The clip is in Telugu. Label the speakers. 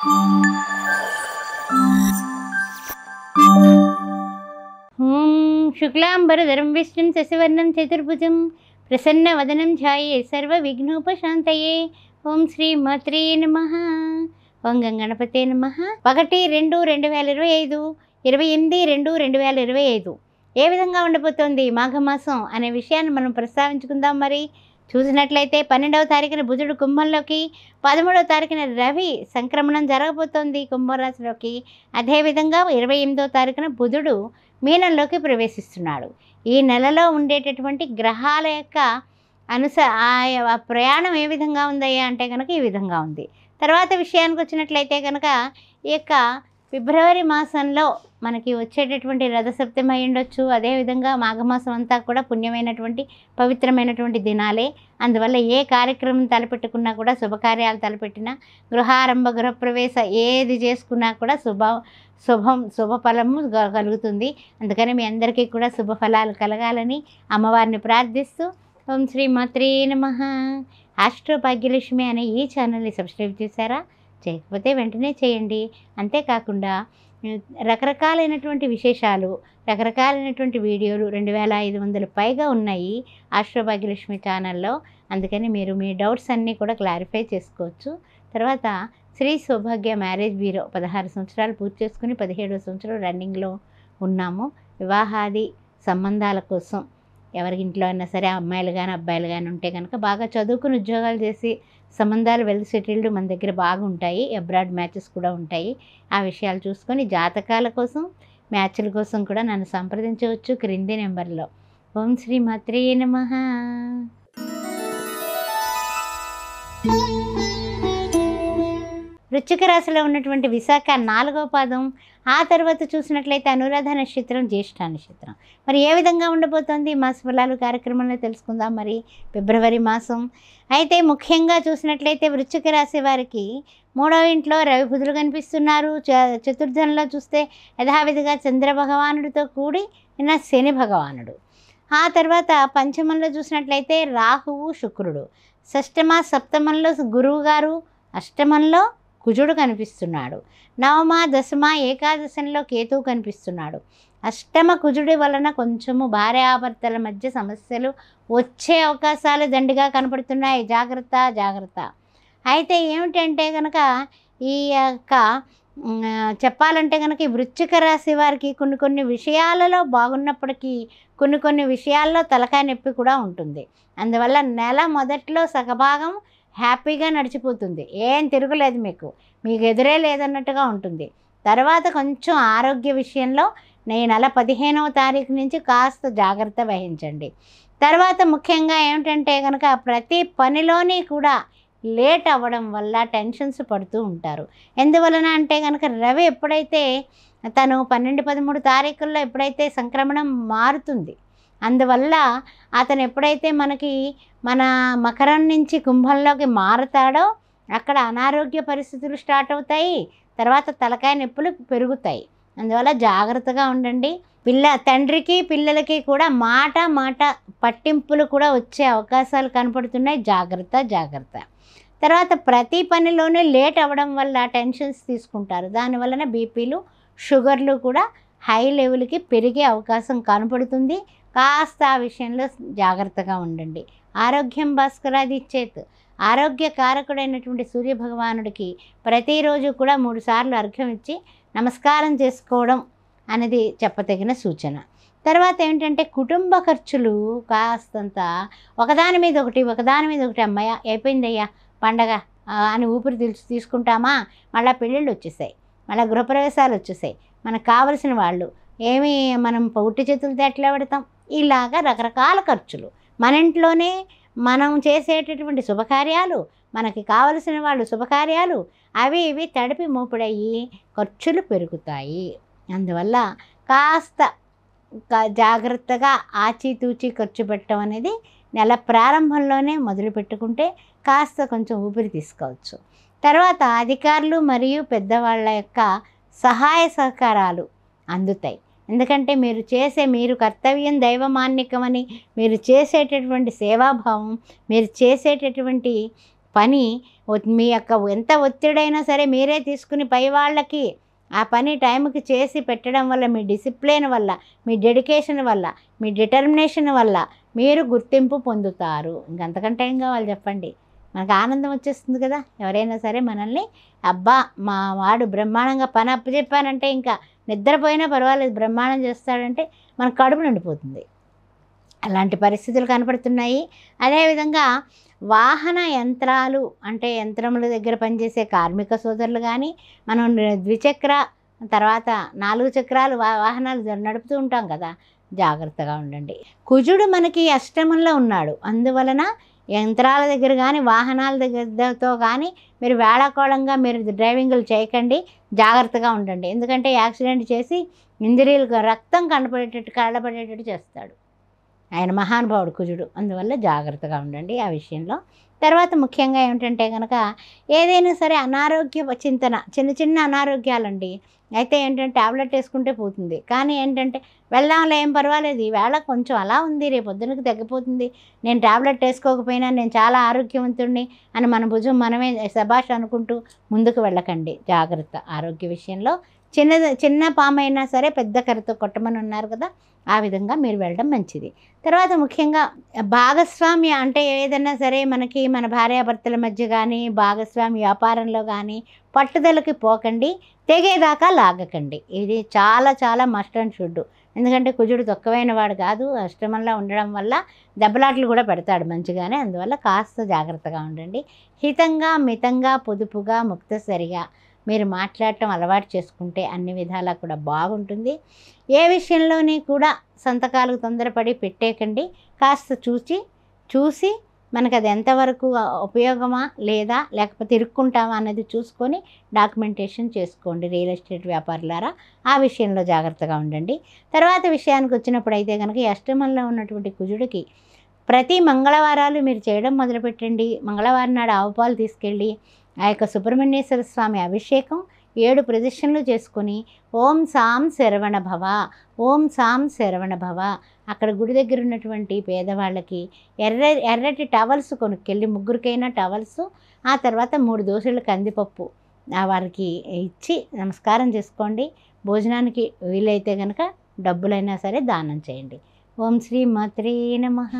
Speaker 1: ఓం శుక్లాంబరధరం విష్ణుం శశివర్ణం చతుర్భుజం ప్రసన్నవదనం ధ్యాయే సర్వవిఘ్నోపశాంతయే. ఓం శ్రీ మాత్రే నమః. ఓం గణపతే నమః. 1-2-2025 28-2-2025 ఏ విధంగా ఉండబోతోంది మాఘమాసం అనే విషయాన్ని మనం ప్రస్తావించుకుందాం. మరి చూసినట్లయితే 12వ తారీఖున బుధుడు కుంభంలోకి, 13వ తారీఖున రవి సంక్రమణం జరగబోతోంది కుంభరాశిలోకి. అదేవిధంగా 28వ తారీఖున బుధుడు మీనంలోకి ప్రవేశిస్తున్నాడు. ఈ నెలలో ఉండేటటువంటి గ్రహాల యొక్క ప్రయాణం ఏ విధంగా ఉందయ్యా అంటే కనుక ఈ విధంగా ఉంది. తర్వాత విషయానికి వచ్చినట్లయితే కనుక ఈ యొక్క ఫిబ్రవరి మాసంలో మనకి వచ్చేటటువంటి రథసప్తమి అయి ఉండొచ్చు. అదేవిధంగా మాఘమాసం అంతా కూడా పుణ్యమైనటువంటి పవిత్రమైనటువంటి దినాలే. అందువల్ల ఏ కార్యక్రమం తలపెట్టుకున్నా కూడా, శుభకార్యాలు తలపెట్టినా, గృహారంభ గృహప్రవేశ ఏది చేసుకున్నా కూడా శుభఫలము కలుగుతుంది. అందుకని మీ అందరికీ కూడా శుభఫలాలు కలగాలని అమ్మవారిని ప్రార్థిస్తూ ఓం శ్రీ మాత్రే నమః. ఆస్ట్రో భాగ్యలక్ష్మి అనే ఈ ఛానల్ని సబ్స్క్రైబ్ చేశారా? చేయకపోతే వెంటనే చేయండి. అంతేకాకుండా రకరకాలైనటువంటి విశేషాలు, రకరకాలైనటువంటి వీడియోలు 2500 పైగా ఉన్నాయి ఆస్ట్రో భాగ్యలక్ష్మి ఛానల్లో. అందుకని మీరు మీ డౌట్స్ అన్నీ కూడా క్లారిఫై చేసుకోవచ్చు. తర్వాత శ్రీ సౌభాగ్య మ్యారేజ్ బ్యూరో 16 సంవత్సరాలు పూర్తి చేసుకుని 17వ సంవత్సరం రన్నింగ్లో ఉన్నాము. వివాహాది సంబంధాల కోసం ఎవరి ఇంట్లో అయినా సరే అమ్మాయిలు కానీ అబ్బాయిలు కానీ ఉంటే కనుక బాగా చదువుకుని ఉద్యోగాలు చేసి సంబంధాలు వెల్ సెటిల్డ్ మన దగ్గర బాగుంటాయి. అబ్రాడ్ మ్యాచెస్ కూడా ఉంటాయి. ఆ విషయాలు చూసుకొని జాతకాల కోసం, మ్యాచ్ల కోసం కూడా నన్ను సంప్రదించవచ్చు క్రింది నెంబర్లో. ఓం శ్రీ మాత్రే నమః. వృశ్చిక రాశిలో ఉన్నటువంటి విశాఖ 4వ పాదం, ఆ తర్వాత చూసినట్లయితే అనురాధ నక్షత్రం, జ్యేష్ఠ నక్షత్రం. మరి ఏ విధంగా ఉండబోతోంది మాస ఫలాలు కార్యక్రమంలో తెలుసుకుందాం. మరి ఫిబ్రవరి మాసం అయితే ముఖ్యంగా చూసినట్లయితే వృశ్చిక రాశి వారికి 3వ ఇంట్లో రవి బుధులు కనిపిస్తున్నారు. చతుర్థంలో చూస్తే యథావిధిగా చంద్ర భగవానుడితో కూడి నిన్న శని భగవానుడు. ఆ తర్వాత పంచమంలో చూసినట్లయితే రాహువు శుక్రుడు, షష్టమ సప్తమంలో గురువు గారు, అష్టమంలో కుజుడు కనిపిస్తున్నాడు. నవమ దశమ ఏకాదశంలో కేతువు కనిపిస్తున్నాడు. అష్టమ కుజుడి వలన కొంచెము భార్యాభర్తల మధ్య సమస్యలు వచ్చే అవకాశాలు దండిగా కనపడుతున్నాయి. జాగ్రత్త జాగ్రత్త. అయితే ఏమిటంటే కనుక ఈ యొక్క చెప్పాలంటే కనుక ఈ వృశ్చిక రాశి వారికి కొన్ని విషయాలలో బాగున్నప్పటికీ కొన్ని విషయాల్లో తలకాయ నొప్పి కూడా ఉంటుంది. అందువల్ల నెల మొదట్లో సగభాగం హ్యాపీగా నడిచిపోతుంది. ఏం తిరుగులేదు, మీకు ఎదురే లేదన్నట్టుగా ఉంటుంది. తర్వాత కొంచెం ఆరోగ్య విషయంలో ఈ నెల 15వ తారీఖు నుంచి కాస్త జాగ్రత్త వహించండి. తర్వాత ముఖ్యంగా ఏమిటంటే కనుక ప్రతి పనిలోని కూడా లేట్ అవ్వడం వల్ల టెన్షన్స్ పడుతూ ఉంటారు. ఎందువలన అంటే కనుక రవి ఎప్పుడైతే తను 12-13 తారీఖుల్లో ఎప్పుడైతే సంక్రమణం మారుతుంది, అందువల్ల అతను ఎప్పుడైతే మన మకరం నుంచి కుంభంలోకి మారుతాడో అక్కడ అనారోగ్య పరిస్థితులు స్టార్ట్ అవుతాయి. తర్వాత తలకాయ నొప్పులు పెరుగుతాయి. అందువల్ల జాగ్రత్తగా ఉండండి. తండ్రికి పిల్లలకి కూడా మాట పట్టింపులు కూడా వచ్చే అవకాశాలు కనపడుతున్నాయి. జాగ్రత్త జాగ్రత్త. తర్వాత ప్రతి పనిలోనూ లేట్ అవ్వడం వల్ల టెన్షన్స్ తీసుకుంటారు. దానివలన బీపీలు, షుగర్లు కూడా హై లెవెల్కి పెరిగే అవకాశం కనపడుతుంది. కాస్త ఆ విషయంలో జాగ్రత్తగా ఉండండి. ఆరోగ్యం భాస్కరాది ఇచ్చేత్. ఆరోగ్య కారకుడైనటువంటి సూర్యభగవానుడికి ప్రతిరోజు కూడా 3 సార్లు అర్ఘ్యం ఇచ్చి నమస్కారం చేసుకోవడం అనేది చెప్పదగిన సూచన. తర్వాత ఏంటంటే కుటుంబ ఖర్చులు కాస్తంత ఒకదాని మీద ఒకటి అమ్మాయ అయిపోయిందయ్యా పండగ అని ఊపిరి తీసుకుంటామా, మళ్ళీ పెళ్ళిళ్ళు వచ్చేసాయి, మళ్ళీ గృహప్రవేశాలు వచ్చేసాయి, మనకు కావలసిన వాళ్ళు మనం ఉట్టి చేతులతో ఎట్లా పెడతాం, ఇలాగా రకరకాల ఖర్చులు. మన ఇంట్లోనే మనం చేసేటటువంటి శుభకార్యాలు, మనకి కావలసిన వాళ్ళు శుభకార్యాలు అవి ఇవి తడిపి మోపుడయ్యి ఖర్చులు పెరుగుతాయి. అందువల్ల కాస్త జాగ్రత్తగా ఆచితూచి ఖర్చు పెట్టడం అనేది నెల ప్రారంభంలోనే మొదలు పెట్టుకుంటే కాస్త కొంచెం ఊపిరి తీసుకోవచ్చు. తర్వాత అధికారులు మరియు పెద్దవాళ్ళ యొక్క సహాయ సహకారాలు అందుతాయి. ఎందుకంటే మీరు కర్తవ్యం దైవమాన్నికమని మీరు చేసేటటువంటి సేవాభావం, మీరు చేసేటటువంటి పని మీ యొక్క ఎంత ఒత్తిడైనా సరే మీరే తీసుకుని పై వాళ్ళకి ఆ పని టైంకి చేసి పెట్టడం వల్ల, మీ డిసిప్లిన్ వల్ల, మీ డెడికేషన్ వల్ల, మీ డిటర్మినేషన్ వల్ల మీరు గుర్తింపు పొందుతారు. ఇంకంతకంటే ఏం కావాలి చెప్పండి? మనకు ఆనందం వచ్చేస్తుంది కదా. ఎవరైనా సరే మనల్ని అబ్బా మా వాడు బ్రహ్మాండంగా పని అప్పచెప్పానంటే ఇంకా నిద్రపోయినా పర్వాలేదు బ్రహ్మాండం చేస్తాడంటే మనకు కడుపు నిండిపోతుంది. అలాంటి పరిస్థితులు కనపడుతున్నాయి. అదేవిధంగా వాహన యంత్రాలు అంటే యంత్రముల దగ్గర పనిచేసే కార్మిక సోదరులు కానీ, మనం ద్విచక్ర తర్వాత 4 చక్రాలు వాహనాలు నడుపుతూ ఉంటాం కదా, జాగ్రత్తగా ఉండండి. కుజుడు మనకి అష్టమంలో ఉన్నాడు. అందువలన యంత్రాల దగ్గర కానీ వాహనాల దగ్గరతో కానీ మీరు వేళాకోళంగా మీరు డ్రైవింగ్లు చేయకండి, జాగ్రత్తగా ఉండండి. ఎందుకంటే యాక్సిడెంట్ చేసి ఇంజరీలకు రక్తం కళ్ళపడేటట్టు చేస్తాడు. ఆయన మహానుభావుడు కుజుడు. అందువల్ల జాగ్రత్తగా ఉండండి ఆ విషయంలో. తర్వాత ముఖ్యంగా ఏమిటంటే కనుక ఏదైనా సరే అనారోగ్య చింతన, చిన్న చిన్న అనారోగ్యాలండి. అయితే ఏంటంటే టాబ్లెట్ వేసుకుంటే పోతుంది. కానీ ఏంటంటే వెళ్దాంలే ఏం పర్వాలేదు, ఈవేళ కొంచెం అలా ఉంది, రేపు పొద్దునకి తగ్గిపోతుంది, నేను టాబ్లెట్ వేసుకోకపోయినా నేను చాలా ఆరోగ్యవంతుడిని అని మన భుజం మనమే శభాష్ అనుకుంటూ ముందుకు వెళ్ళకండి. జాగ్రత్త ఆరోగ్య విషయంలో. చిన్న పామైనా సరే పెద్ద కర్రతో కొట్టమని ఉన్నారు కదా, ఆ విధంగా మీరు వెళ్ళడం మంచిది. తర్వాత ముఖ్యంగా భాగస్వామ్య అంటే ఏదైనా సరే మనకి మన భార్యాభర్తల మధ్య కానీ భాగస్వామి వ్యాపారంలో కానీ పట్టుదలకి పోకండి, తెగేదాకా లాగకండి. ఇది చాలా చాలా మస్ట్ అండ్ షుడ్. ఎందుకంటే కుజుడు తక్కువైన వాడు కాదు, అష్టమంలో ఉండడం వల్ల దెబ్బలాట్లు కూడా పెడతాడు మంచిగానే. అందువల్ల కాస్త జాగ్రత్తగా ఉండండి. హితంగా మితంగా పొదుపుగా ముక్తసరిగా మీరు మాట్లాడటం అలవాటు చేసుకుంటే అన్ని విధాలా కూడా బాగుంటుంది. ఏ విషయంలోని కూడా సంతకాలకు తొందరపడి పెట్టేకండి. కాస్త చూసి మనకు అది ఎంతవరకు ఉపయోగమా లేదా లేకపోతే ఇరుక్కుంటామా అన్నది చూసుకొని డాక్యుమెంటేషన్ చేసుకోండి. రియల్ ఎస్టేట్ వ్యాపారులారా ఆ విషయంలో జాగ్రత్తగా ఉండండి. తర్వాత విషయానికి వచ్చినప్పుడు అయితే కనుక ఈ అష్టమంలో ఉన్నటువంటి కుజుడికి ప్రతి మంగళవారాలు మీరు చేయడం మొదలుపెట్టండి. మంగళవారం నాడు ఆవు పాలు తీసుకెళ్ళి ఆ యొక్క సుబ్రహ్మణ్యేశ్వర స్వామి అభిషేకం 7 ప్రదక్షిణలు చేసుకొని ఓం సాం శరవణ భవ, ఓం సాం శరవణ భవ. అక్కడ గుడి దగ్గర ఉన్నటువంటి పేదవాళ్ళకి ఎర్రటి టవల్స్ కొనుక్కెళ్ళి, ముగ్గురికైనా టవల్స్, ఆ తర్వాత 3 దోశలు కందిపప్పు వారికి ఇచ్చి నమస్కారం చేసుకోండి. భోజనానికి వీలైతే కనుక డబ్బులైనా సరే దానం చేయండి. ఓం శ్రీ మాత్రే నమః.